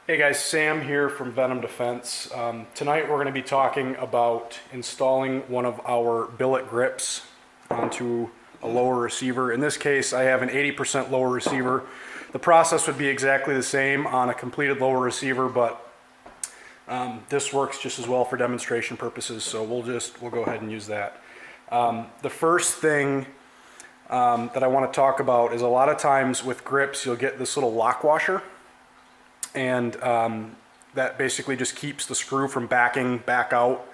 Hey guys, Sam here from Venom Defense. Tonight we're going to be talking about installing one of our billet grips onto a lower receiver. In this case, I have an 80% lower receiver. The process would be exactly the same on a completed lower receiver, but this works just as well for demonstration purposes, so we'll go ahead and use that. The first thing that I want to talk about is a lot of times with grips you'll get this little lock washer, and that basically just keeps the screw from backing back out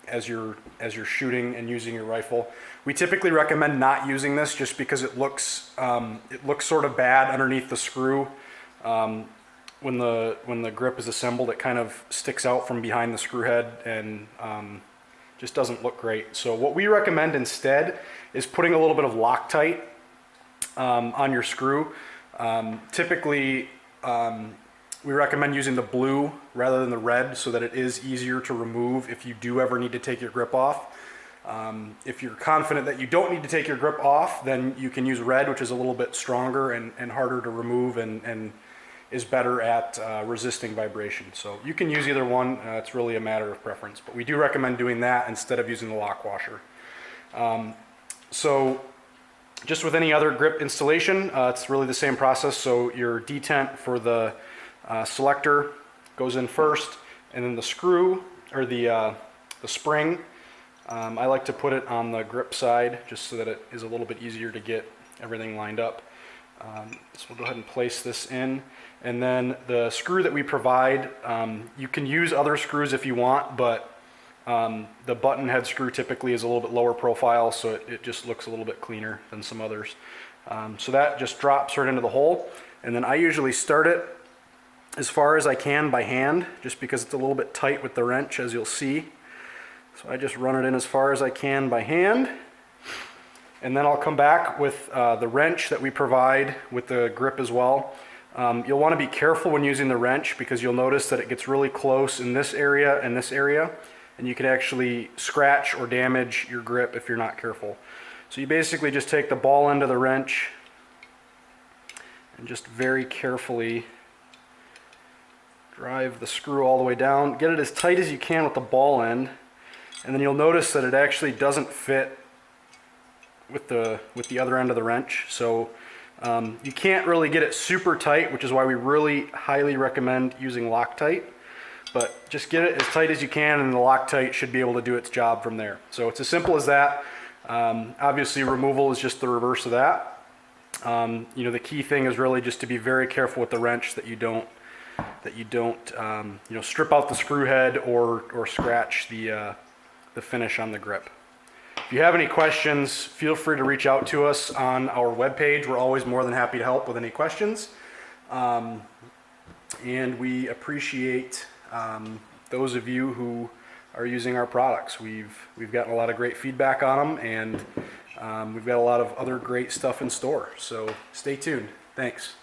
as you're shooting and using your rifle. We typically recommend not using this just because it looks sort of bad underneath the screw. When the grip is assembled, it kind of sticks out from behind the screw head and just doesn't look great. So what we recommend instead is putting a little bit of Loctite on your screw. Typically, we recommend using the blue rather than the red so that it is easier to remove if you do ever need to take your grip off. If you're confident that you don't need to take your grip off, then you can use red, which is a little bit stronger and harder to remove and is better at resisting vibration. So you can use either one. It's really a matter of preference, but we do recommend doing that instead of using the lock washer. So just with any other grip installation, it's really the same process. So your detent for the selector goes in first, and then the screw or the spring, I like to put it on the grip side just so that it is a little bit easier to get everything lined up. So we'll go ahead and place this in, and then the screw that we provide, you can use other screws if you want, but the button head screw typically is a little bit lower profile, so it just looks a little bit cleaner than some others. So that just drops right into the hole, and then I usually start it as far as I can by hand, just because it's a little bit tight with the wrench, as you'll see. So I just run it in as far as I can by hand, and then I'll come back with the wrench that we provide with the grip as well. You'll want to be careful when using the wrench because you'll notice that it gets really close in this area and this area, and you can actually scratch or damage your grip if you're not careful. So you basically just take the ball end of the wrench and just very carefully drive the screw all the way down. Get it as tight as you can with the ball end, and then you'll notice that it actually doesn't fit with the other end of the wrench. So you can't really get it super tight, which is why we really highly recommend using Loctite. But just get it as tight as you can, and the Loctite should be able to do its job from there. So it's as simple as that. Obviously, removal is just the reverse of that. The key thing is really just to be very careful with the wrench that you don't strip out the screw head or scratch the finish on the grip. If you have any questions, feel free to reach out to us on our webpage. We're always more than happy to help with any questions. And we appreciate those of you who are using our products. We've gotten a lot of great feedback on them, and we've got a lot of other great stuff in store. So stay tuned. Thanks.